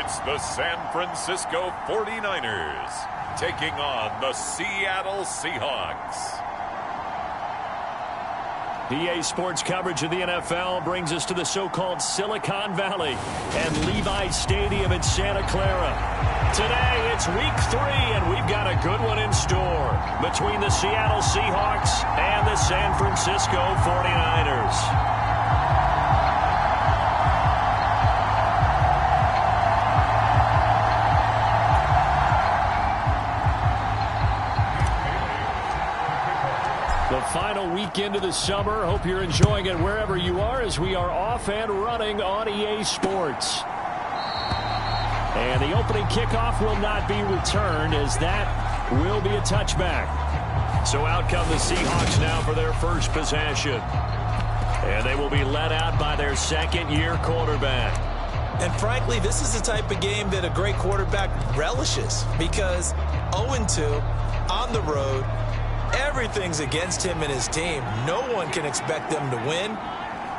It's the San Francisco 49ers taking on the Seattle Seahawks. EA Sports coverage of the NFL brings us to the so-called Silicon Valley and Levi Stadium in Santa Clara. Today, it's week 3, and we've got a good one in store between the Seattle Seahawks and the San Francisco 49ers. The final weekend of the summer. Hope you're enjoying it wherever you are as we are off and running on EA Sports. And the opening kickoff will not be returned as that will be a touchback. So out come the Seahawks now for their first possession. And they will be led out by their second-year quarterback. And frankly, this is the type of game that a great quarterback relishes because 0-2 on the road, everything's against him and his team. No one can expect them to win.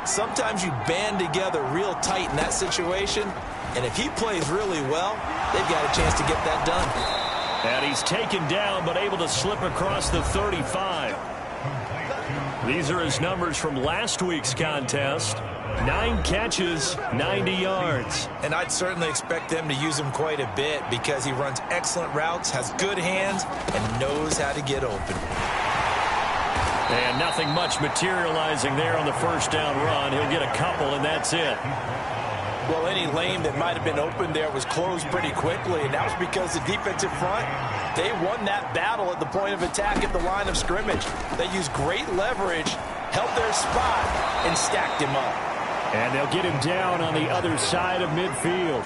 Sometimes you band together real tight in that situation, and if he plays really well, they've got a chance to get that done. And he's taken down but able to slip across the 35. These are his numbers from last week's contest. 9 catches, 90 yards. And I'd certainly expect them to use him quite a bit because he runs excellent routes, has good hands, and knows how to get open. And nothing much materializing there on the first down run. He'll get a couple, and that's it. Well, any lane that might have been open there was closed pretty quickly, and that was because the defensive front, they won that battle at the point of attack at the line of scrimmage. They used great leverage, held their spot, and stacked him up. And they'll get him down on the other side of midfield.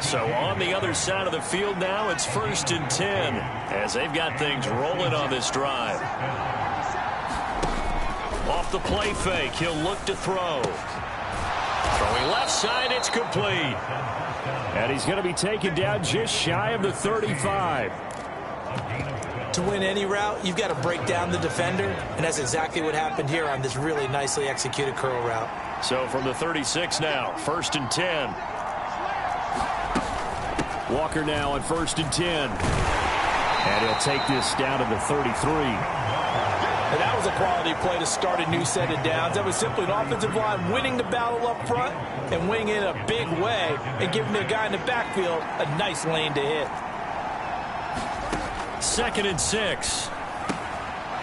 So on the other side of the field now, it's 1st and 10 as they've got things rolling on this drive. Off the play fake, he'll look to throw. Throwing left side, it's complete. And he's going to be taken down just shy of the 35. To win any route, you've got to break down the defender, and that's exactly what happened here on this really nicely executed curl route. So from the 36 now, 1st and 10. Walker now on 1st and 10. And he'll take this down to the 33. And that was a quality play to start a new set of downs. That was simply an offensive line winning the battle up front and winning it in a big way and giving the guy in the backfield a nice lane to hit. 2nd and 6.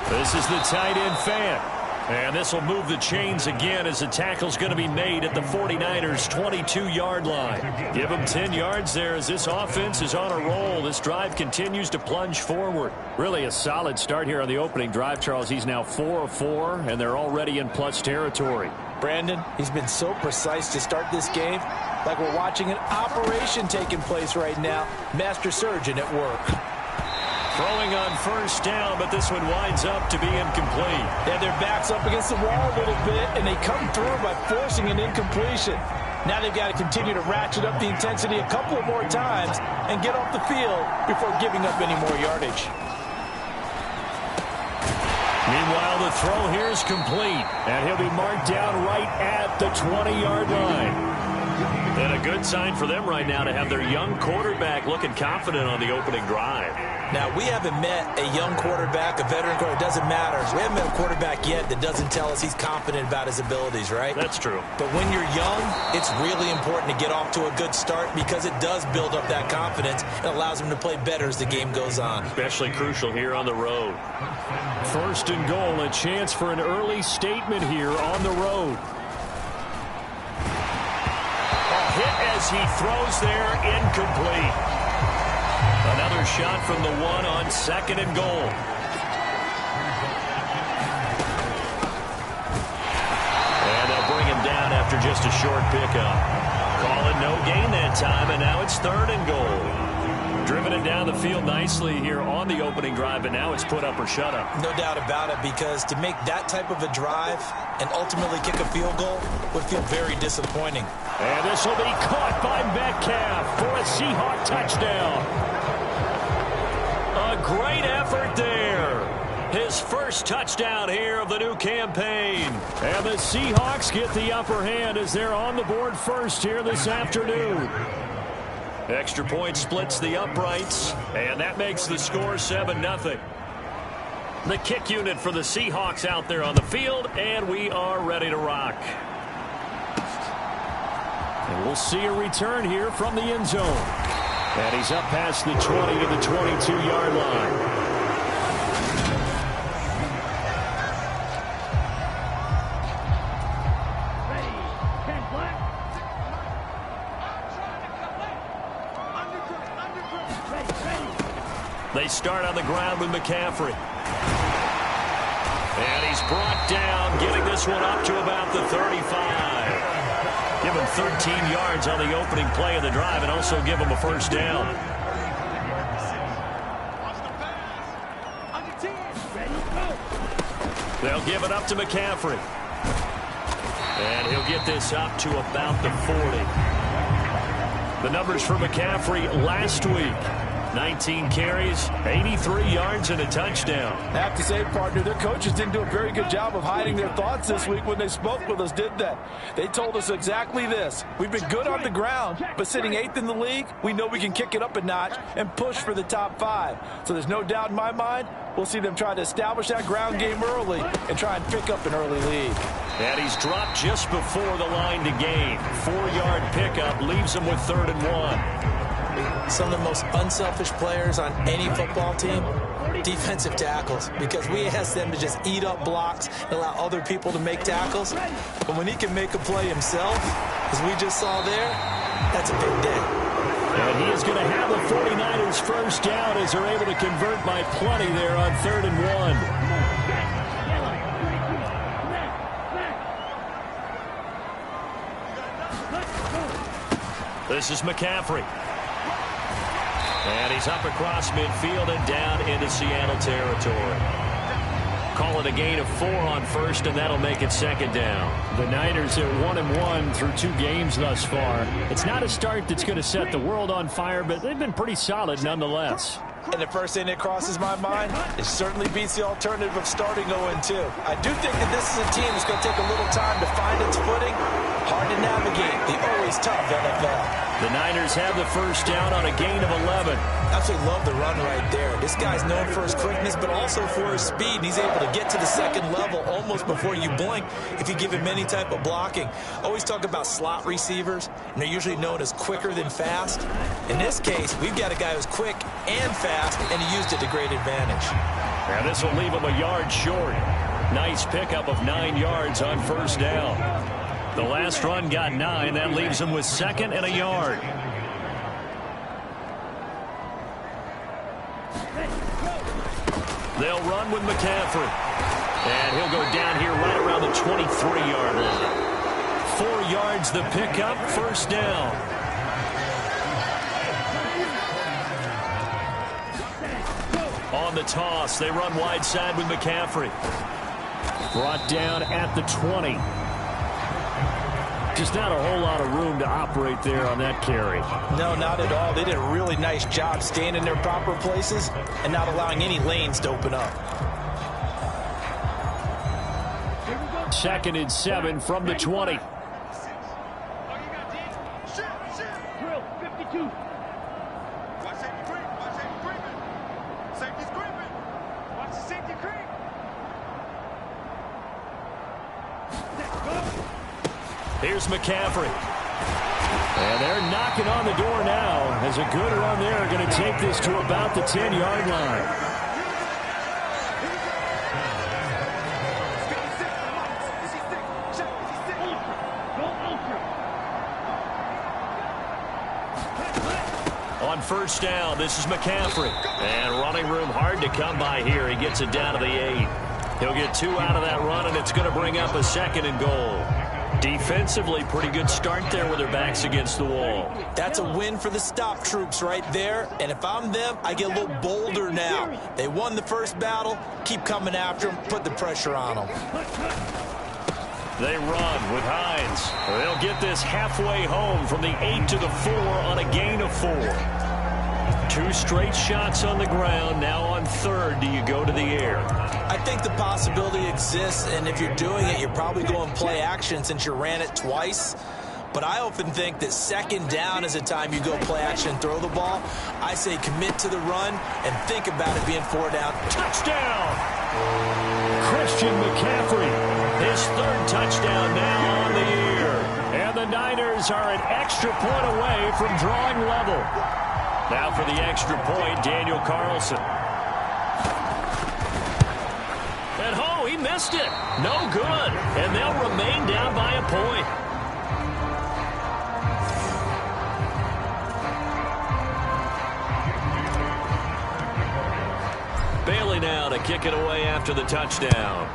This is the tight end fan. And this will move the chains again as the tackle's going to be made at the 49ers' 22-yard line. Give them 10 yards there as this offense is on a roll. This drive continues to plunge forward. Really a solid start here on the opening drive, Charles. He's now 4 of 4, and they're already in plus territory. Brandon, he's been so precise to start this game, like we're watching an operation taking place right now. Master surgeon at work. Throwing on 1st down, but this one winds up to be incomplete. They have their backs up against the wall a little bit, and they come through by forcing an incompletion. Now they've got to continue to ratchet up the intensity a couple of more times and get off the field before giving up any more yardage. Meanwhile, the throw here is complete, and he'll be marked down right at the 20-yard line. And a good sign for them right now to have their young quarterback looking confident on the opening drive. Now, we haven't met a young quarterback, a veteran quarterback. It doesn't matter. We haven't met a quarterback yet that doesn't tell us he's confident about his abilities, right? That's true. But when you're young, it's really important to get off to a good start because it does build up that confidence and allows him to play better as the game goes on. Especially crucial here on the road. 1st and goal, a chance for an early statement here on the road. Hit as he throws there, incomplete. Another shot from the 1 on 2nd and goal. And they'll bring him down after just a short pickup. Call it no gain that time, and now it's 3rd and goal. Driven it down the field nicely here on the opening drive, and now it's put up or shut up. No doubt about it, because to make that type of a drive and ultimately kick a field goal would feel very disappointing. And this will be caught by Metcalf for a Seahawk touchdown. A great effort there. His first touchdown here of the new campaign. And the Seahawks get the upper hand as they're on the board first here this afternoon. Extra point splits the uprights, and that makes the score 7-0. The kick unit for the Seahawks out there on the field, and we are ready to rock. And we'll see a return here from the end zone. And he's up past the 20 to the 22-yard line. They start on the ground with McCaffrey. And he's brought down, getting this one up to about the 35. Give him 13 yards on the opening play of the drive and also give him a first down. They'll give it up to McCaffrey. And he'll get this up to about the 40. The numbers for McCaffrey last week. 19 carries, 83 yards, and a touchdown. I have to say, partner, their coaches didn't do a very good job of hiding their thoughts this week when they spoke with us, did they? They told us exactly this. We've been good on the ground, but sitting 8th in the league, we know we can kick it up a notch and push for the top 5. So there's no doubt in my mind, we'll see them try to establish that ground game early and try and pick up an early lead. And he's dropped just before the line to gain. 4-yard pickup leaves him with 3rd and 1. Some of the most unselfish players on any football team, defensive tackles, because we ask them to just eat up blocks and allow other people to make tackles. But when he can make a play himself, as we just saw there, that's a big day. And he is going to have the 49ers first down as they're able to convert by plenty there on 3rd and 1. This is McCaffrey. And he's up across midfield and down into Seattle territory. Call it a gain of 4 on first, and that'll make it 2nd down. The Niners are 1-1 through 2 games thus far. It's not a start that's going to set the world on fire, but they've been pretty solid nonetheless. And the first thing that crosses my mind, it certainly beats the alternative of starting 0-2. I do think that this is a team that's going to take a little time to find its footing. Hard to navigate the always tough NFL. The Niners have the first down on a gain of 11. Absolutely love the run right there. This guy's known for his quickness, but also for his speed. He's able to get to the second level almost before you blink if you give him any type of blocking. Always talk about slot receivers, and they're usually known as quicker than fast. In this case, we've got a guy who's quick and fast, and he used it to great advantage. Now this will leave him a yard short. Nice pickup of 9 yards on first down. The last run got 9. That leaves him with 2nd and a yard. They'll run with McCaffrey. And he'll go down here right around the 23-yard line. 4 yards the pickup, first down. On the toss, they run wide side with McCaffrey. Brought down at the 20. Just not a whole lot of room to operate there on that carry. No, not at all. They did a really nice job staying in their proper places and not allowing any lanes to open up. 2nd and 7 from the 20. Here's McCaffrey. And they're knocking on the door now as a good run there going to take this to about the 10-yard line. On first down, this is McCaffrey. And running room hard to come by here. He gets it down to the 8. He'll get 2 out of that run, and it's going to bring up a 2nd and goal. Defensively, pretty good start there with their backs against the wall. That's a win for the stop troops right there. And if I'm them, I get a little bolder now. They won the first battle. Keep coming after them. Put the pressure on them. They run with Hines. They'll get this halfway home from the 8 to the 4 on a gain of 4. 2 straight shots on the ground. Now on 3rd, do you go to the air? I think the possibility exists, and if you're doing it, you're probably going play action since you ran it twice. But I often think that second down is a time you go play action and throw the ball. I say commit to the run and think about it being 4 down. Touchdown! Christian McCaffrey, his third touchdown now on the year. And the Niners are an extra point away from drawing level. Now for the extra point, Daniel Carlson. And he missed it. No good. And they'll remain down by a point. Bailey now to kick it away after the touchdown.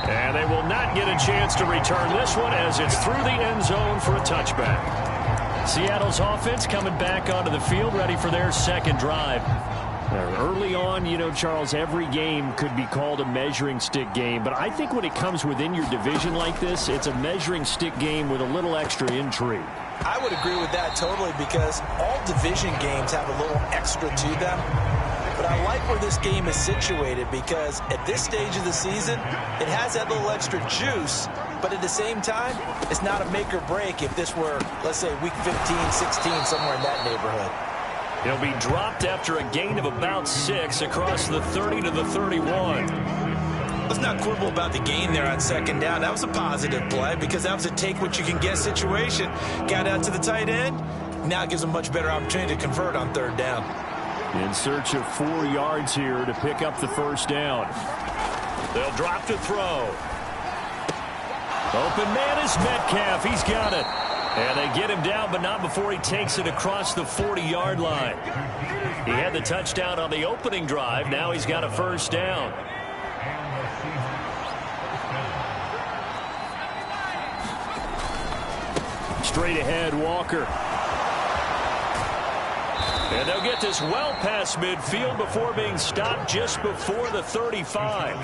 And they will not get a chance to return this one as it's through the end zone for a touchback. Seattle's offense coming back onto the field, ready for their second drive. Early on, you know, Charles, every game could be called a measuring stick game. But I think when it comes within your division like this, it's a measuring stick game with a little extra intrigue. I would agree with that totally because all division games have a little extra to them. But I like where this game is situated because at this stage of the season, it has that little extra juice. But at the same time, it's not a make or break if this were, let's say, week 15, 16, somewhere in that neighborhood. He'll be dropped after a gain of about 6 across the 30 to the 31. Let's not quibble about the gain there on second down. That was a positive play because that was a take-what-you-can-get situation. Got out to the tight end. Now it gives a much better opportunity to convert on third down. In search of 4 yards here to pick up the first down. They'll drop to throw. Open man is Metcalf. He's got it. And they get him down, but not before he takes it across the 40-yard line. He had the touchdown on the opening drive. Now he's got a first down. Straight ahead, Walker. And they'll get this well past midfield before being stopped just before the 35.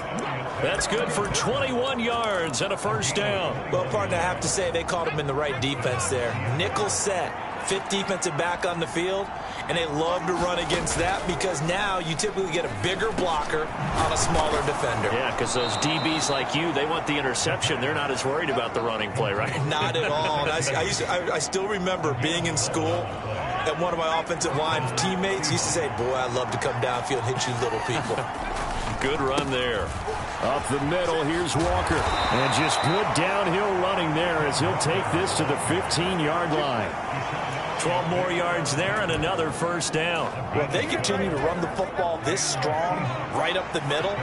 That's good for 21 yards and a first down. Well, partner, I have to say they called him in the right defense there. Nickel set, 5th defensive back on the field, and they love to run against that because now you typically get a bigger blocker on a smaller defender. Yeah, because those DBs like you, they want the interception. They're not as worried about the running play, right? Not at all. And I still remember being in school, and one of my offensive line teammates used to say, boy, I'd love to come downfield and hit you little people. Good run there. Up the middle, here's Walker. And just good downhill running there as he'll take this to the 15-yard line. 12 more yards there and another first down. Well, if they continue to run the football this strong right up the middle,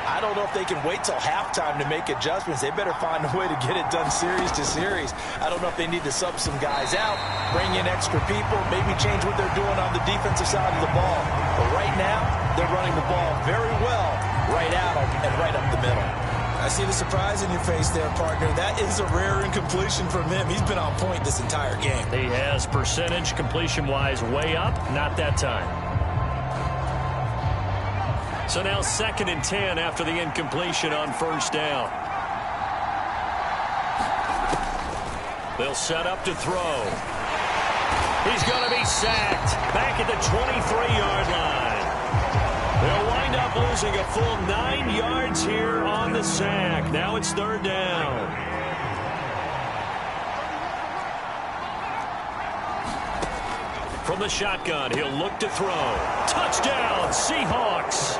I don't know if they can wait till halftime to make adjustments. They better find a way to get it done series to series. I don't know if they need to sub some guys out, bring in extra people, maybe change what they're doing on the defensive side of the ball. But right now, they're running the ball very well right out and right up the middle. I see the surprise in your face there, partner. That is a rare incompletion from him. He's been on point this entire game. He has percentage completion-wise way up, not that time. So now 2nd and 10 after the incompletion on first down. They'll set up to throw. He's going to be sacked back at the 23-yard line. They'll wind up losing a full 9 yards here on the sack. Now it's third down. From the shotgun, he'll look to throw. Touchdown, Seahawks.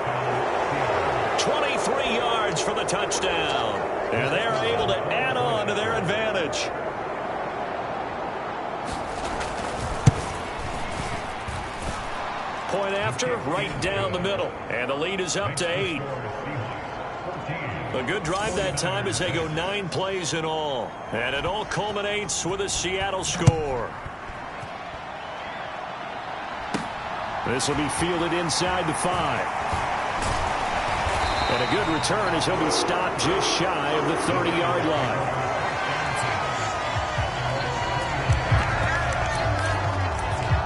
23 yards for the touchdown. And they're able to add on to their advantage. Point after, right down the middle. And the lead is up to 8. A good drive that time as they go 9 plays in all. And it all culminates with a Seattle score. This will be fielded inside the 5. And a good return as he'll be stopped just shy of the 30-yard line.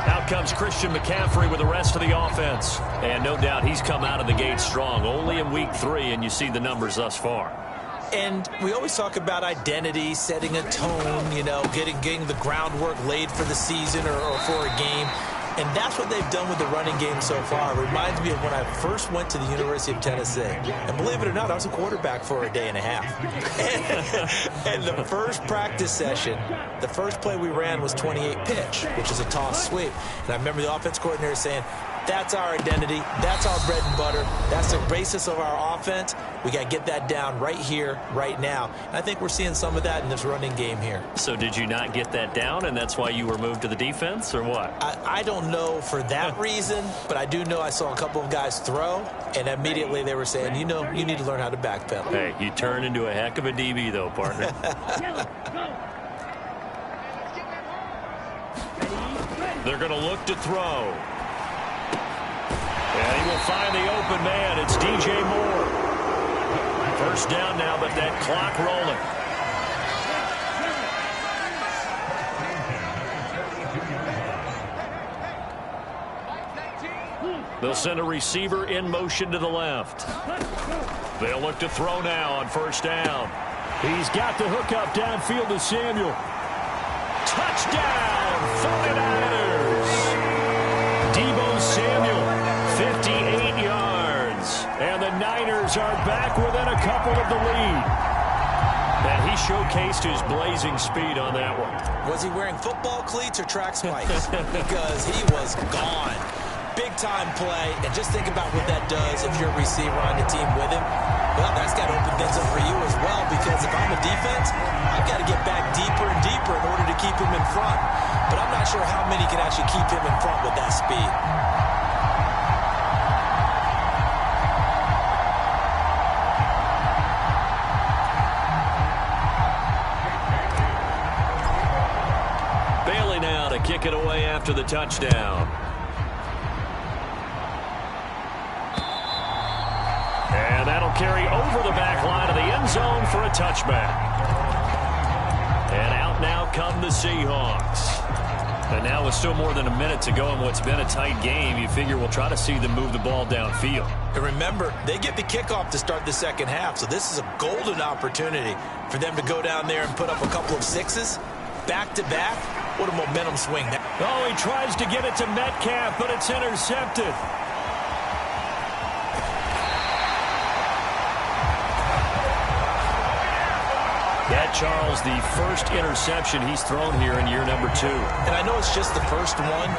Out comes Christian McCaffrey with the rest of the offense. And no doubt he's come out of the gate strong. Only in week 3, and you see the numbers thus far. And we always talk about identity, setting a tone, you know, getting the groundwork laid for the season or for a game. And that's what they've done with the running game so far. It reminds me of when I first went to the University of Tennessee. And believe it or not, I was a quarterback for a day and a half. And the first practice session, the first play we ran was 28 pitch, which is a toss sweep. And I remember the offense coordinator saying, that's our identity. That's our bread and butter. That's the basis of our offense. We got to get that down right here, right now. And I think we're seeing some of that in this running game here. So did you not get that down, and that's why you were moved to the defense, or what? I don't know for that reason, but I do know I saw a couple of guys throw, and immediately they were saying, you know, you need to learn how to backpedal. Hey, you turn into a heck of a DB, though, partner. They're going to look to throw. And he will find the open man. It's DJ Moore. First down now, but that clock rolling. They'll send a receiver in motion to the left. They'll look to throw now on first down. He's got the hook up downfield to Samuel. Touchdown, 49ers. Deebo Samuel, 58 yards. And the Niners are back within a couple of the lead. And he showcased his blazing speed on that one. Was he wearing football cleats or track spikes? Because he was gone. Big-time play, and just think about what that does if you're a receiver on the team with him. Well, that's got to open things up for you as well, because if I'm a defense, I've got to get back deeper and deeper in order to keep him in front. But I'm not sure how many can actually keep him in front with that speed. Bailey now to kick it away after the touchdown. And that'll carry over the back line of the end zone for a touchback. And out now come the Seahawks. And now with still more than a minute to go in what's been a tight game, you figure we'll try to see them move the ball downfield. And remember, they get the kickoff to start the second half, so this is a golden opportunity for them to go down there and put up a couple of sixes back-to-back. What a momentum swing. Oh, he tries to get it to Metcalf, but it's intercepted. That, Charles, the first interception he's thrown here in year number 2. And I know it's just the first one,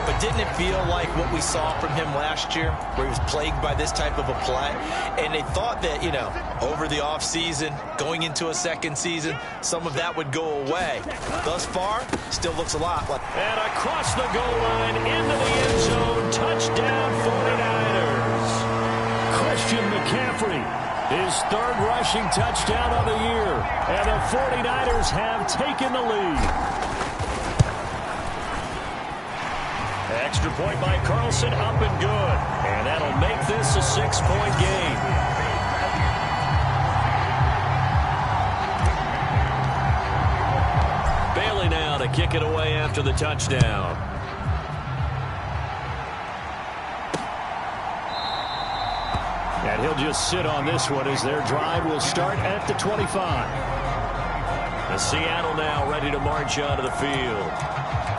but didn't it feel like what we saw from him last year, where he was plagued by this type of a play? And they thought that, you know, over the offseason, going into a second season, some of that would go away. Thus far, still looks a lot like. And across the goal line, into the end zone, touchdown 49ers. Christian McCaffrey. His third rushing touchdown of the year. And the 49ers have taken the lead. Extra point by Carlson, up and good. And that'll make this a 6-point game. Bailey now to kick it away after the touchdown. And he'll just sit on this one as their drive will start at the 25. And Seattle now ready to march onto the field.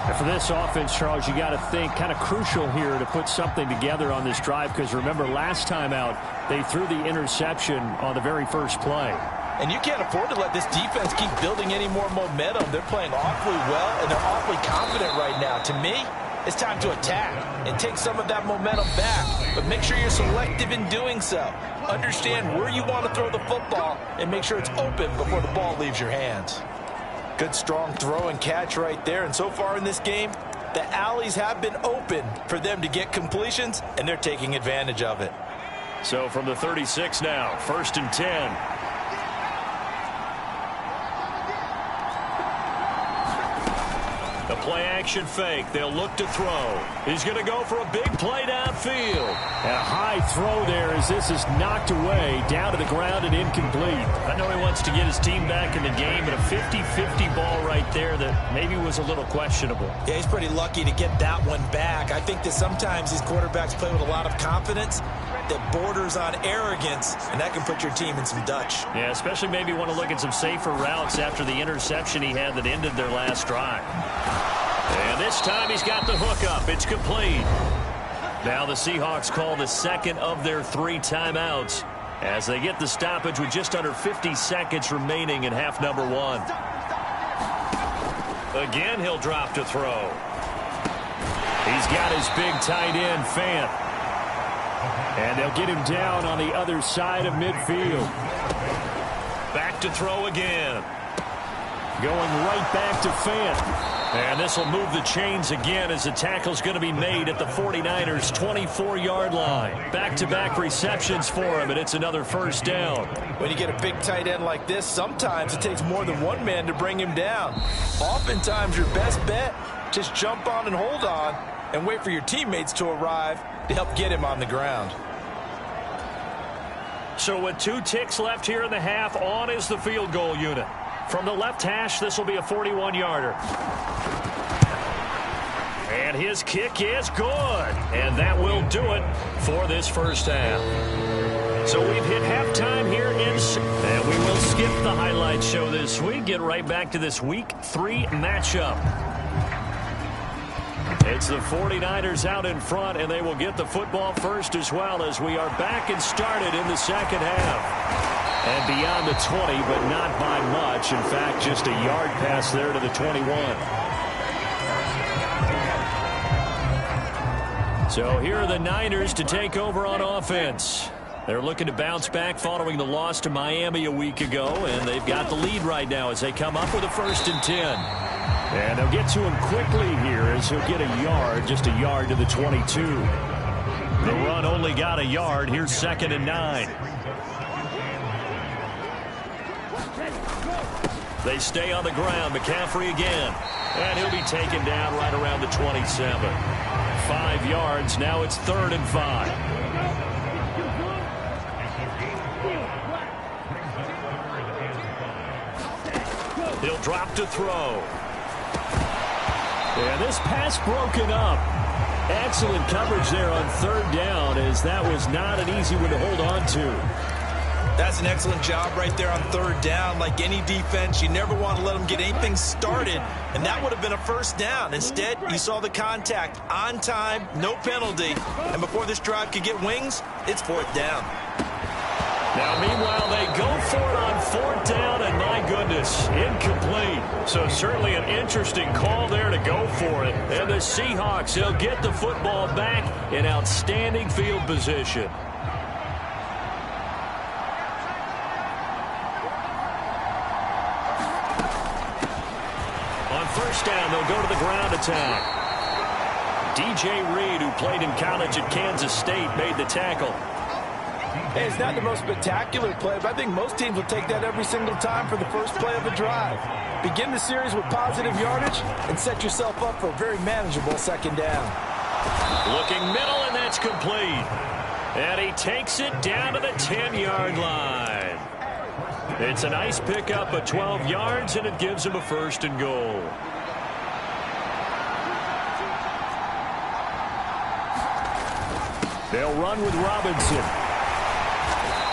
And for this offense, Charles, you got to think kind of crucial here to put something together on this drive, because remember last time out they threw the interception on the very first play. And you can't afford to let this defense keep building any more momentum. They're playing awfully well, and they're awfully confident right now. To me, it's time to attack and take some of that momentum back. But make sure you're selective in doing so. Understand where you want to throw the football and make sure it's open before the ball leaves your hands. Good, strong throw and catch right there. And so far in this game, the alleys have been open for them to get completions, and they're taking advantage of it. So from the 36 now, 1st and 10. The play-action fake. They'll look to throw. He's going to go for a big play downfield. And a high throw there as this is knocked away, down to the ground and incomplete. I know he wants to get his team back in the game, but a 50-50 ball right there that maybe was a little questionable. Yeah, he's pretty lucky to get that one back. I think that sometimes these quarterbacks play with a lot of confidence that borders on arrogance, and that can put your team in some Dutch. Yeah, especially maybe want to look at some safer routes after the interception he had that ended their last drive. And this time he's got the hook up. It's complete. Now the Seahawks call the second of their 3 timeouts as they get the stoppage with just under 50 seconds remaining in half number 1. Again, he'll drop to throw. He's got his big tight end, Fant. And they'll get him down on the other side of midfield. Back to throw again. Going right back to Fant. And this will move the chains again as the tackle's going to be made at the 49ers' 24-yard line. Back-to-back receptions for him, and it's another first down. When you get a big tight end like this, sometimes it takes more than one man to bring him down. Oftentimes, your best bet, just jump on and hold on and wait for your teammates to arrive to help get him on the ground. So with 2 ticks left here in the half, on is the field goal unit. From the left hash, this will be a 41-yarder. And his kick is good. And that will do it for this first half. So we've hit halftime here and we will skip the highlight show this week. Get right back to this week 3 matchup. It's the 49ers out in front, and they will get the football first as well as we are back and started in the second half. And beyond the 20, but not by much. In fact, just a yard pass there to the 21. So here are the Niners to take over on offense. They're looking to bounce back following the loss to Miami a week ago, and they've got the lead right now as they come up with a 1st and 10. And they'll get to him quickly here as he'll get a yard, just a yard to the 22. The run only got a yard. Here's 2nd and 9. They stay on the ground. McCaffrey again. And he'll be taken down right around the 27. 5 yards. Now it's 3rd and 5. He'll drop to throw. And this pass broken up. Excellent coverage there on 3rd down, as that was not an easy one to hold on to. That's an excellent job right there on 3rd down. Like any defense, you never want to let them get anything started, and that would have been a 1st down. Instead, you saw the contact on time, no penalty, and before this drive could get wings, it's 4th down. Now, meanwhile, they go for it on 4th down, and my goodness, incomplete. So certainly an interesting call there to go for it. And the Seahawks, they'll get the football back in outstanding field position. First down, they'll go to the ground attack. DJ Reed, who played in college at Kansas State, made the tackle. Hey, it's not the most spectacular play, but I think most teams will take that every single time for the first play of a drive. Begin the series with positive yardage and set yourself up for a very manageable 2nd down. Looking middle, and that's complete. And he takes it down to the 10-yard line. It's a nice pickup of 12 yards, and it gives him a 1st and goal. They'll run with Robinson.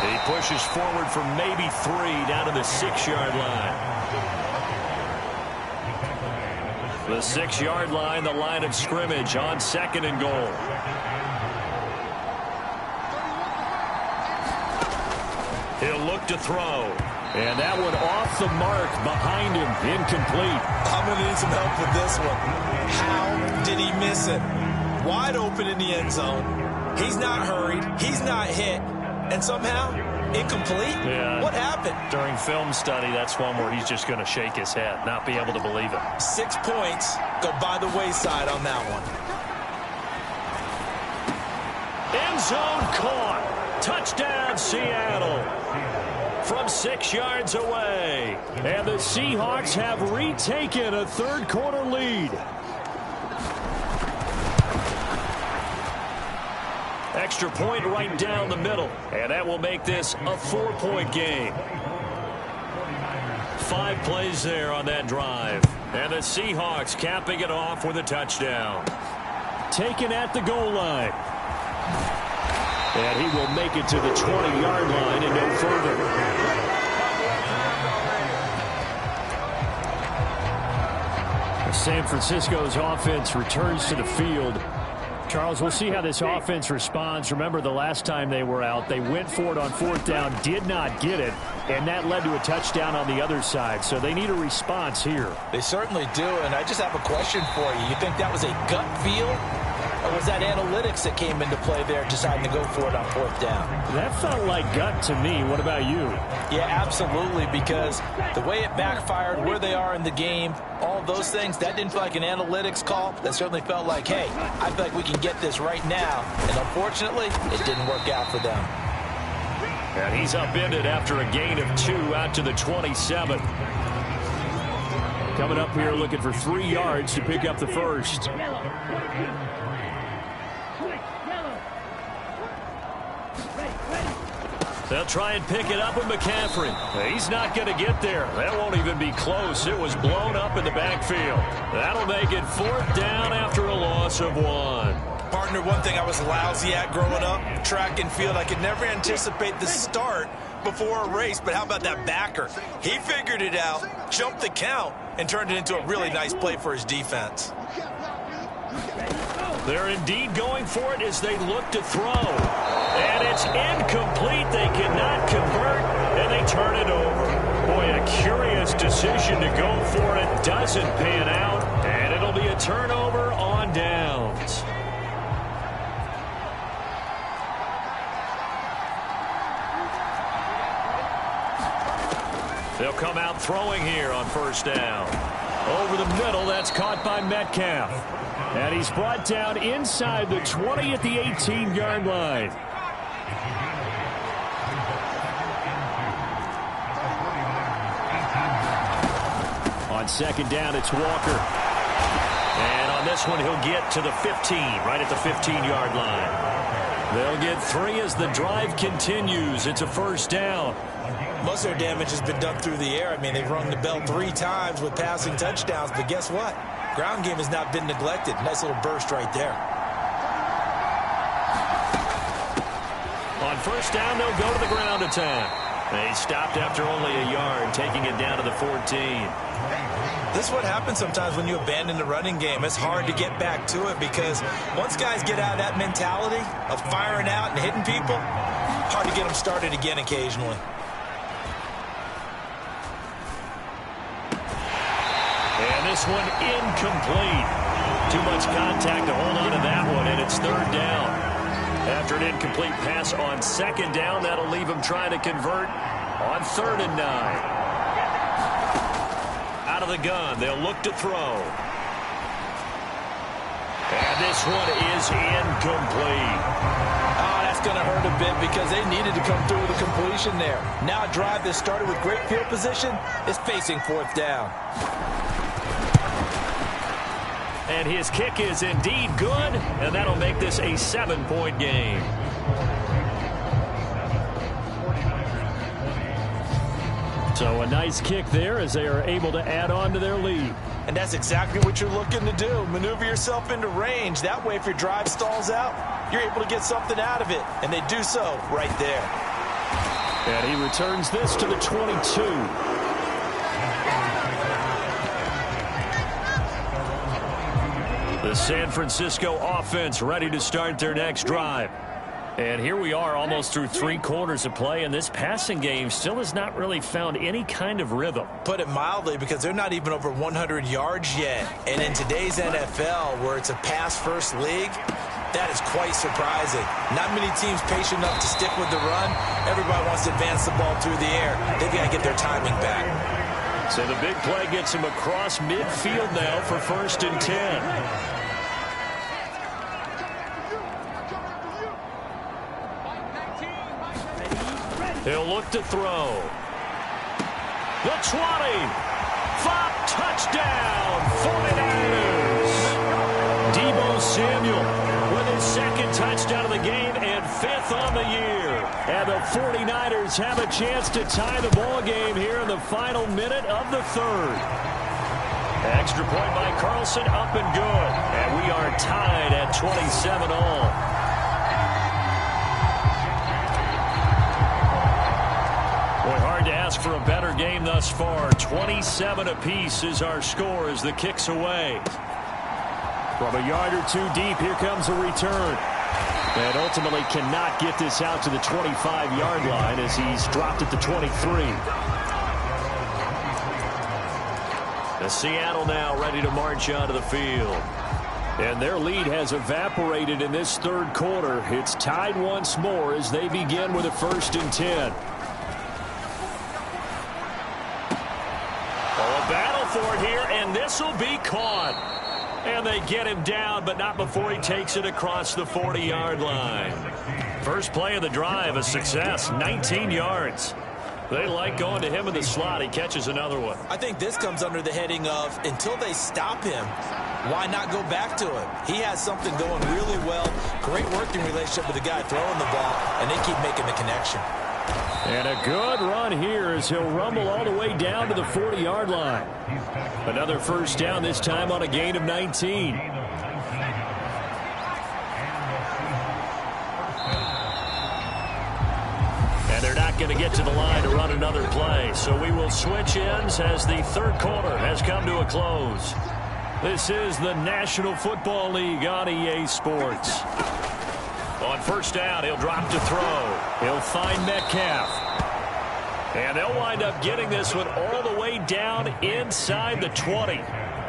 He pushes forward for maybe 3 down to the 6-yard line. The 6-yard line, the line of scrimmage on 2nd and goal. He'll look to throw. And that one off the mark behind him. Incomplete. I'm going to need some help with this one. How did he miss it? Wide open in the end zone. He's not hurried. He's not hit. And somehow, incomplete? Yeah. What happened? During film study, that's one where he's just going to shake his head, not be able to believe it. 6 points go by the wayside on that one. End zone caught. Touchdown, Seattle. From 6 yards away. And the Seahawks have retaken a 3rd quarter lead. Extra point right down the middle. And that will make this a 4-point game. 5 plays there on that drive. And the Seahawks capping it off with a touchdown. Taken at the goal line. And he will make it to the 20-yard line and no further. San Francisco's offense returns to the field. Charles, we'll see how this offense responds. Remember, the last time they were out, they went for it on 4th down, did not get it, and that led to a touchdown on the other side. So they need a response here. They certainly do, and I just have a question for you. You think that was a gut feel, or was that analytics that came into play there deciding to go for it on 4th down? That felt like gut to me. What about you? Yeah, absolutely, because the way it backfired, where they are in the game, all those things, that didn't feel like an analytics call. That certainly felt like, hey, I feel like we can get this right now. And unfortunately, it didn't work out for them. And he's upended after a gain of 2 out to the 27. Coming up here looking for 3 yards to pick up the first. They'll try and pick it up with McCaffrey. He's not going to get there. That won't even be close. It was blown up in the backfield. That'll make it 4th down after a loss of 1. Partner, one thing I was lousy at growing up, track and field, I could never anticipate the start before a race, but how about that backer? He figured it out, jumped the count, and turned it into a really nice play for his defense. They're indeed going for it as they look to throw. And it's incomplete. They cannot convert, and they turn it over. Boy, a curious decision to go for it. Doesn't pan out, and it'll be a turnover on downs. They'll come out throwing here on 1st down. Over the middle, that's caught by Metcalf. And he's brought down inside the 20 at the 18-yard line. On 2nd down, it's Walker. And on this one, he'll get to the 15, right at the 15-yard line. They'll get 3 as the drive continues. It's a 1st down. Most of their damage has been done through the air. I mean, they've rung the bell 3 times with passing touchdowns, but guess what? Ground game has not been neglected. Nice little burst right there. On 1st down, they'll go to the ground attack. They stopped after only a yard, taking it down to the 14. This is what happens sometimes when you abandon the running game. It's hard to get back to it because once guys get out of that mentality of firing out and hitting people, hard to get them started again occasionally. And this one incomplete. Too much contact to hold on to that one, and it's 3rd down. After an incomplete pass on 2nd down, that'll leave him trying to convert on 3rd and 9. Out of the gun, they'll look to throw. And this one is incomplete. Oh, that's going to hurt a bit because they needed to come through with a completion there. Now a drive that started with great field position is facing 4th down. And his kick is indeed good, and that'll make this a 7-point game. So a nice kick there as they are able to add on to their lead. And that's exactly what you're looking to do. Maneuver yourself into range. That way, if your drive stalls out, you're able to get something out of it. And they do so right there. And he returns this to the 22. The San Francisco offense ready to start their next drive. And here we are almost through 3 quarters of play, and this passing game still has not really found any kind of rhythm. Put it mildly, because they're not even over 100 yards yet. And in today's NFL, where it's a pass-first league, that is quite surprising. Not many teams patient enough to stick with the run. Everybody wants to advance the ball through the air. They've got to get their timing back. So the big play gets him across midfield now for 1st and 10. He'll look to throw. The 20. Flop touchdown. 49ers. Deebo Samuel with his 2nd touchdown of the game and 5th on the year. And the 49ers have a chance to tie the ball game here in the final minute of the 3rd. Extra point by Carlson, up and good. And we are tied at 27 all. ask for a better game thus far. 27 apiece is our score as the kick's away. From a yard or two deep, here comes a return. And ultimately cannot get this out to the 25-yard line as he's dropped at the 23. The Seattle now ready to march onto the field. And their lead has evaporated in this third quarter. It's tied once more as they begin with a 1st and 10. Oh, a battle for it here, and this will be caught. And they get him down, but not before he takes it across the 40-yard line. First play of the drive, a success, 19 yards. They like going to him in the slot. He catches another one. I think this comes under the heading of until they stop him, why not go back to him? He has something going really well. Great working relationship with the guy throwing the ball, and they keep making the connection. And a good run here as he'll rumble all the way down to the 40-yard line. Another first down, this time on a gain of 19. And they're not going to get to the line to run another play. So we will switch ends as the third quarter has come to a close. This is the National Football League on EA Sports. On first down, he'll drop to throw. He'll find Metcalf. And they'll wind up getting this one all the way down inside the 20.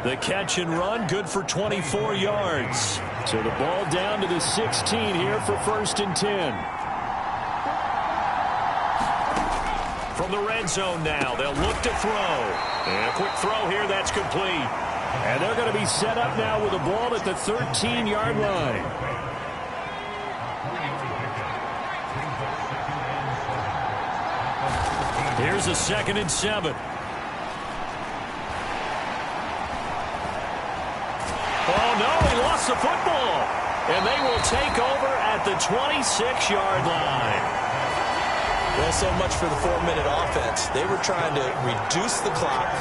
The catch and run, good for 24 yards. So the ball down to the 16 here for 1st and 10. From the red zone now, they'll look to throw. And a quick throw here, that's complete. And they're going to be set up now with the ball at the 13-yard line. Here's a 2nd and 7. Oh, no, he lost the football. And they will take over at the 26-yard line. Well, so much for the 4-minute offense. They were trying to reduce the clock,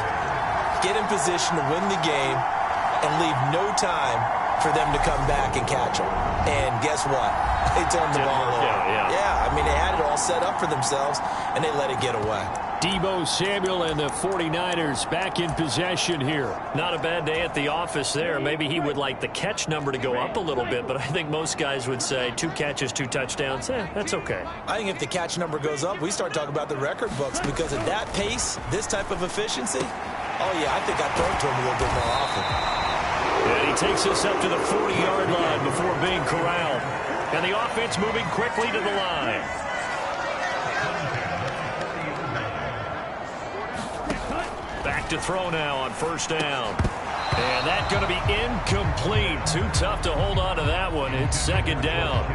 get in position to win the game, and leave no time for them to come back and catch them. And guess what? They turned the ball over. Yeah, I mean, they had it all set up for themselves, and they let it get away. Deebo Samuel and the 49ers back in possession here. Not a bad day at the office there. Maybe he would like the catch number to go up a little bit, but I think most guys would say 2 catches, 2 touchdowns. That's okay. I think if the catch number goes up, we start talking about the record books, because at that pace, this type of efficiency, oh, yeah, I think I'd throw it to him a little bit more often. And he takes us up to the 40-yard line before being corralled. And the offense moving quickly to the line. Back to throw now on first down. And that's going to be incomplete. Too tough to hold on to that one. It's 2nd down.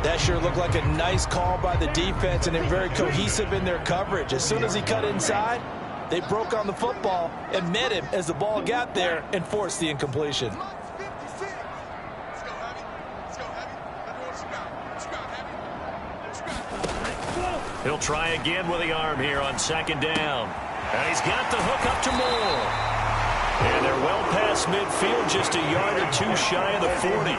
That sure looked like a nice call by the defense, and they're very cohesive in their coverage. As soon as he cut inside, they broke on the football and met him as the ball got there and forced the incompletion. He'll try again with the arm here on 2nd down. And he's got the hook up to Moore. And they're well past midfield, just a yard or 2 shy of the 40.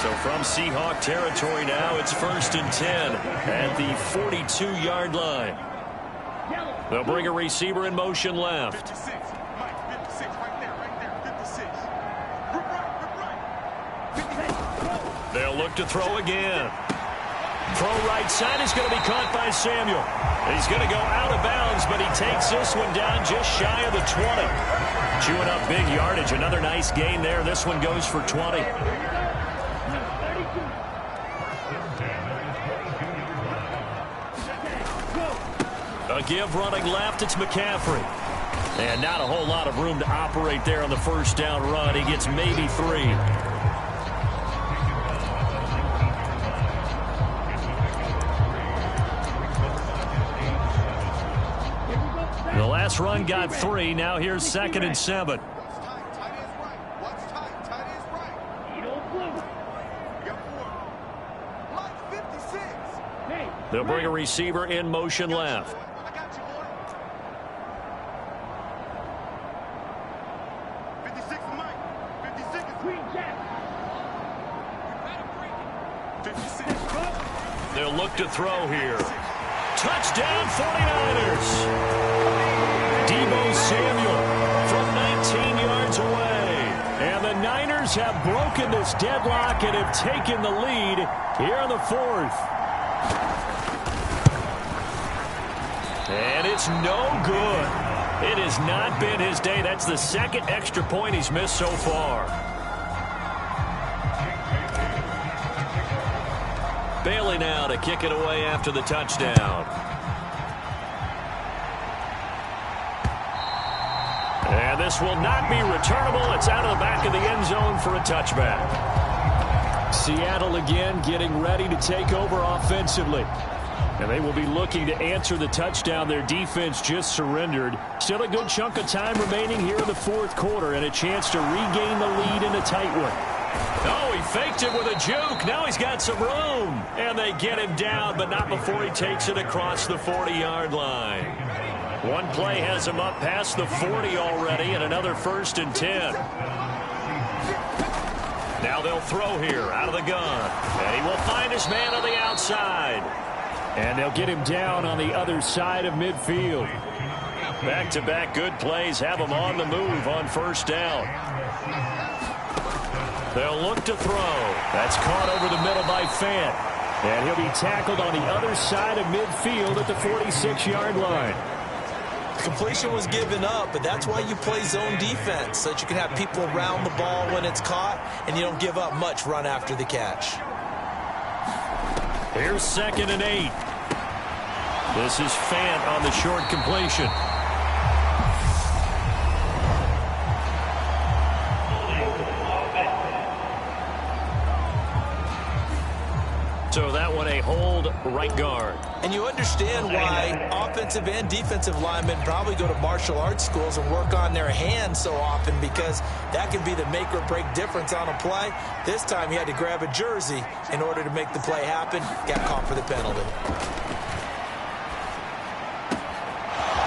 So from Seahawk territory now, it's 1st and 10 at the 42-yard line. They'll bring a receiver in motion left. 56. Mike, 56, right there, 56. They'll look to throw again. Throw right side is going to be caught by Samuel. He's going to go out of bounds, but he takes this one down just shy of the 20. Chewing up big yardage. Another nice gain there. This one goes for 20. A give running left. It's McCaffrey. And not a whole lot of room to operate there on the first down run. He gets maybe 3. The last run got 3. Now here's 2nd and 7. They'll bring a receiver in motion left. They'll look to throw here. Touchdown 49ers. Deebo Samuel from 19 yards away. And the Niners have broken this deadlock and have taken the lead here in the fourth. And it's no good. It has not been his day. That's the second extra point he's missed so far. Bailey now to kick it away after the touchdown. And this will not be returnable. It's out of the back of the end zone for a touchback. Seattle again getting ready to take over offensively. And they will be looking to answer the touchdown their defense just surrendered. Still a good chunk of time remaining here in the fourth quarter and a chance to regain the lead in a tight one. Oh, he faked it with a juke. Now he's got some room. And they get him down, but not before he takes it across the 40-yard line. One play has him up past the 40 already, and another 1st and 10. Now they'll throw here out of the gun. And he will find his man on the outside. And they'll get him down on the other side of midfield. Back-to-back good plays have him on the move on 1st down. They'll look to throw. That's caught over the middle by Fant. And he'll be tackled on the other side of midfield at the 46-yard line. Completion was given up, but that's why you play zone defense, so that you can have people around the ball when it's caught, and you don't give up much run after the catch. Here's 2nd and 8. This is Fant on the short completion. So that one a hold right guard. And you understand why offensive and defensive linemen probably go to martial arts schools and work on their hands so often, because that can be the make or break difference on a play. This time he had to grab a jersey in order to make the play happen. Got caught for the penalty.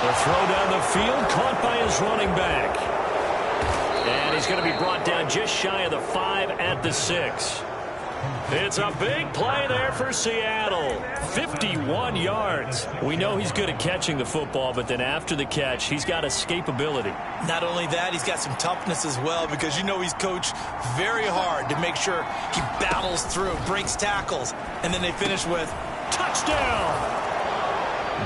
The throw down the field, caught by his running back. And he's going to be brought down just shy of the 5 at the 6. It's a big play there for Seattle. 51 yards. We know he's good at catching the football, but then after the catch, he's got escapability. Not only that, he's got some toughness as well, because you know he's coached very hard to make sure he battles through, breaks tackles, and then they finish with touchdown.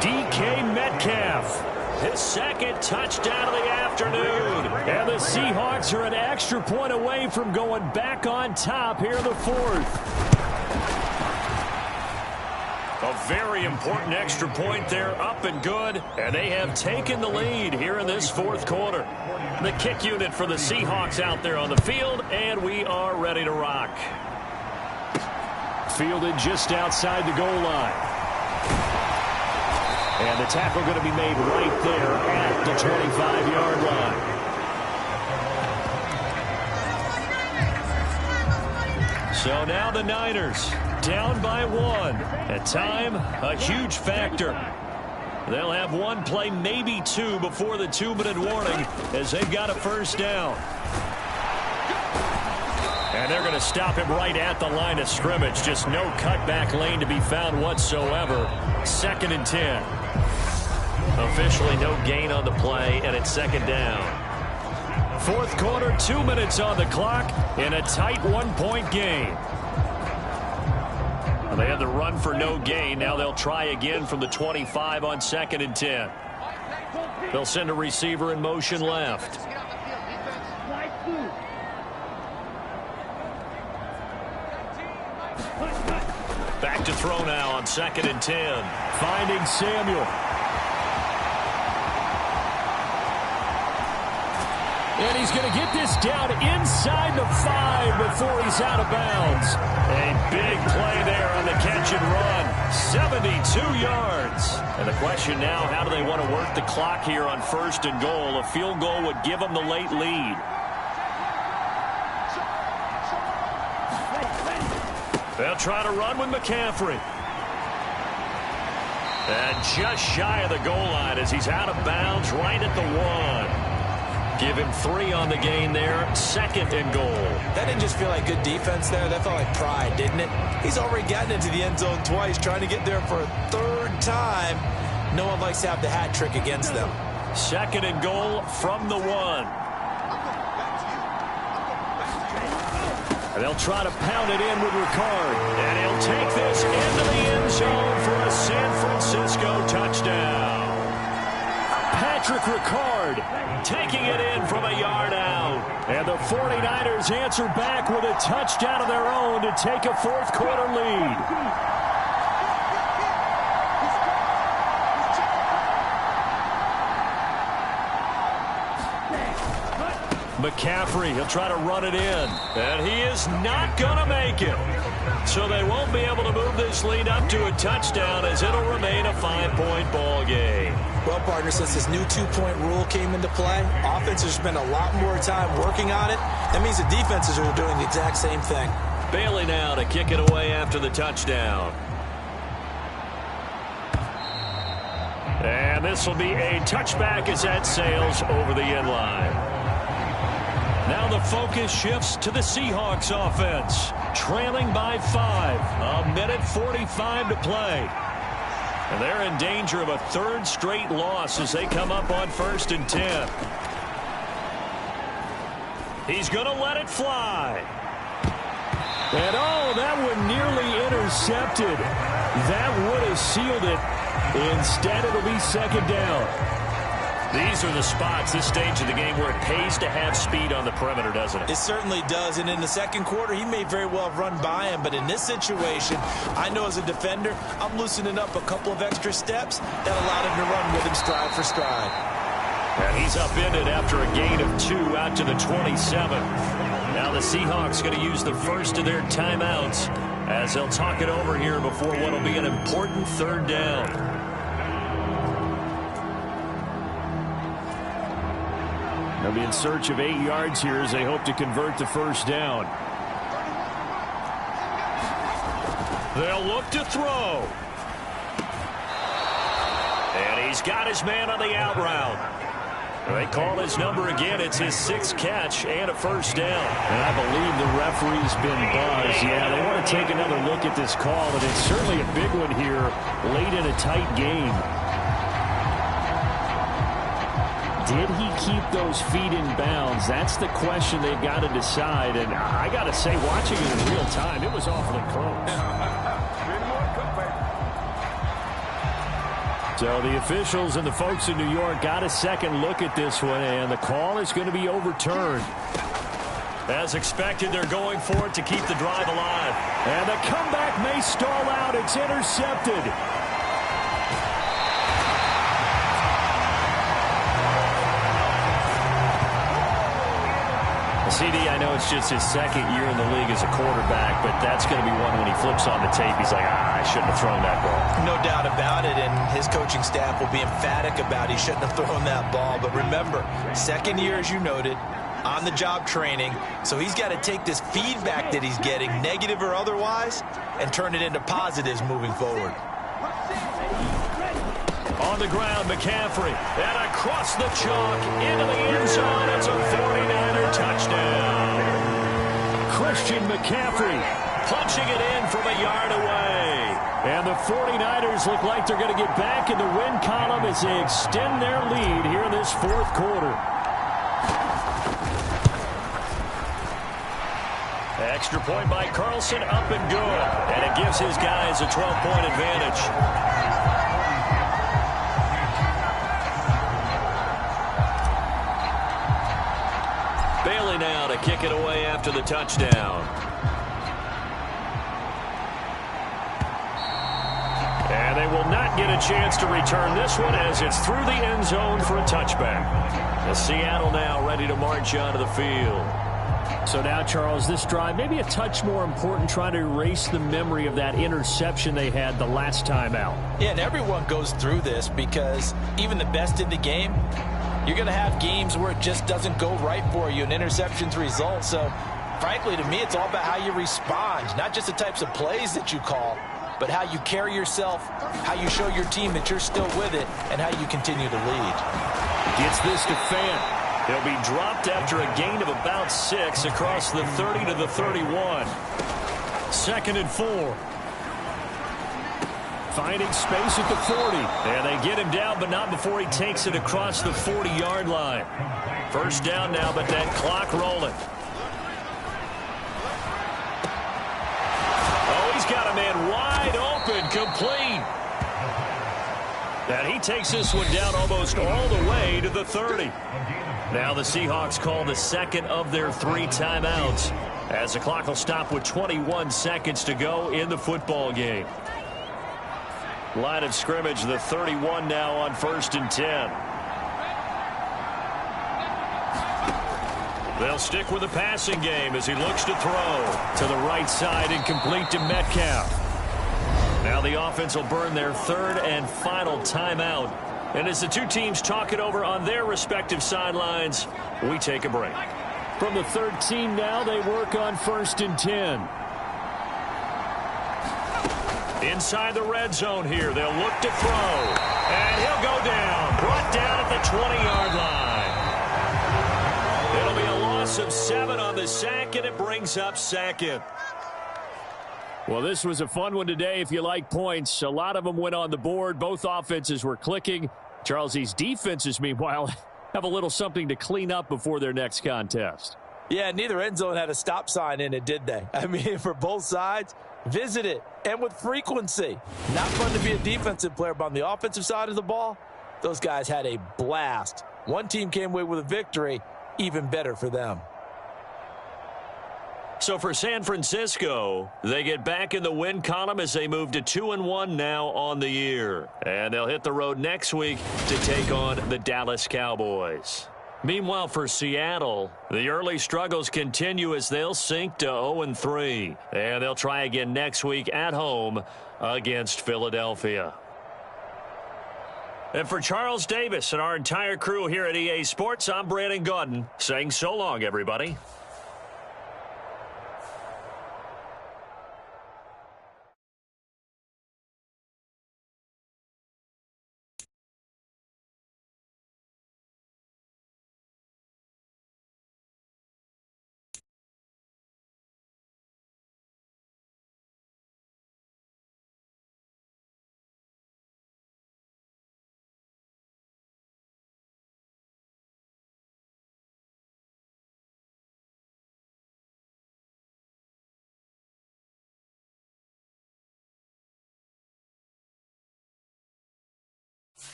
DK Metcalf. His 2nd touchdown of the afternoon. And the Seahawks are an extra point away from going back on top here in the fourth. A very important extra point there, up and good. And they have taken the lead here in this fourth quarter. The kick unit for the Seahawks out there on the field, and we are ready to rock. Fielded just outside the goal line. And the tackle going to be made right there at the 25-yard line. So now the Niners down by 1. At time, a huge factor. They'll have one play, maybe 2, before the 2-minute warning, as they've got a 1st down. And they're going to stop him right at the line of scrimmage. Just no cutback lane to be found whatsoever. 2nd and 10. Officially no gain on the play, and it's 2nd down. Fourth quarter, 2 minutes on the clock in a tight 1-point game. Well, they had the run for no gain. Now they'll try again from the 25 on 2nd and 10. They'll send a receiver in motion left. Back to throw now on 2nd and 10. Finding Samuel. And he's going to get this down inside the 5 before he's out of bounds. A big play there on the catch and run. 72 yards. And the question now, how do they want to work the clock here on 1st and goal? A field goal would give them the late lead. They'll try to run with McCaffrey. And just shy of the goal line as he's out of bounds right at the 1. Give him 3 on the gain there. 2nd and goal. That didn't just feel like good defense there. That felt like pride, didn't it? He's already gotten into the end zone twice, trying to get there for a 3rd time. No one likes to have the hat trick against them. 2nd and goal from the 1. And they'll try to pound it in with Ricard. And he'll take this into the end zone for a San Francisco touchdown. Patrick Ricard taking it in from a yard out. And the 49ers answer back with a touchdown of their own to take a 4th quarter lead. McCaffrey, he'll try to run it in. And he is not going to make it. So they won't be able to move this lead up to a touchdown as it'll remain a 5-point ball game. Well, partner, since this new 2-point rule came into play, offenses spend a lot more time working on it. That means the defenses are doing the exact same thing. Bailey now to kick it away after the touchdown. And this will be a touchback as that sails over the end line. Now the focus shifts to the Seahawks offense. Trailing by 5. 1:45 to play. And they're in danger of a 3rd straight loss as they come up on 1st and 10. He's going to let it fly. And oh, that one nearly intercepted. That would have sealed it. Instead, it'll be 2nd down. These are the spots, this stage of the game, where it pays to have speed on the perimeter, doesn't it? It certainly does, and in the 2nd quarter, he may very well have run by him, but in this situation, I know as a defender, I'm loosening up a couple of extra steps that allowed him to run with him stride for stride. And he's upended after a gain of 2 out to the 27. Now the Seahawks going to use the first of their timeouts as they'll talk it over here before what will be an important 3rd down. They'll be in search of 8 yards here as they hope to convert the 1st down. They'll look to throw. And he's got his man on the out route. They call his number again. It's his 6th catch and a 1st down. And I believe the referee's been buzzed. Yeah, they want to take another look at this call, and it's certainly a big one here late in a tight game. Did he keep those feet in bounds? That's the question they've got to decide. And I got to say, watching it in real time, it was awfully close. So the officials and the folks in New York got a second look at this one, and the call is going to be overturned. As expected, they're going for it to keep the drive alive. And the comeback may stall out. It's intercepted. CD, I know it's just his 2nd year in the league as a quarterback, but that's going to be one when he flips on the tape. He's like, I shouldn't have thrown that ball. No doubt about it, and his coaching staff will be emphatic about he shouldn't have thrown that ball. But remember, 2nd year, as you noted, on-the-job training, so he's got to take this feedback that he's getting, negative or otherwise, and turn it into positives moving forward. On the ground, McCaffrey, and across the chalk into the end zone. It's a 49er touchdown. Christian McCaffrey punching it in from a yard away. And the 49ers look like they're going to get back in the win column as they extend their lead here in this 4th quarter. Extra point by Carlson, up and good. And it gives his guys a 12-point advantage. Bailey now to kick it away after the touchdown. And they will not get a chance to return this one as it's through the end zone for a touchback. The Seattle now ready to march onto the field. So now, Charles, this drive maybe a touch more important, trying to erase the memory of that interception they had the last time out. Yeah, and everyone goes through this because even the best in the game, you're going to have games where it just doesn't go right for you, and interceptions result. So, frankly, to me, it's all about how you respond, not just the types of plays that you call, but how you carry yourself, how you show your team that you're still with it, and how you continue to lead. Gets this to Fant. He'll be dropped after a gain of about 6 across the 30 to the 31. 2nd and 4. Finding space at the 40. And they get him down, but not before he takes it across the 40-yard line. 1st down now, but that clock rolling. Oh, he's got a man wide open, complete. And he takes this one down almost all the way to the 30. Now the Seahawks call the 2nd of their 3 timeouts as the clock will stop with 21 seconds to go in the football game. Line of scrimmage, the 31 now on 1st and 10. They'll stick with the passing game as he looks to throw to the right side and complete to Metcalf. Now the offense will burn their 3rd and final timeout. And as the two teams talk it over on their respective sidelines, we take a break. From the 13 now, they work on 1st and 10. Inside the red zone here, they'll look to throw. And he'll go down, brought down at the 20-yard line. It'll be a loss of 7 on the sack, and it brings up 2nd. Well, this was a fun one today if you like points. A lot of them went on the board. Both offenses were clicking. Charles, these defenses, meanwhile, have a little something to clean up before their next contest. Yeah, neither end zone had a stop sign in it, did they? I mean, for both sides, visit it, and with frequency. Not fun to be a defensive player, but on the offensive side of the ball, those guys had a blast. One team came away with a victory, even better for them. So for San Francisco, they get back in the win column as they move to 2-1 now on the year. And they'll hit the road next week to take on the Dallas Cowboys. Meanwhile, for Seattle, the early struggles continue as they'll sink to 0-3. And they'll try again next week at home against Philadelphia. And for Charles Davis and our entire crew here at EA Sports, I'm Brandon Gaudin saying so long, everybody.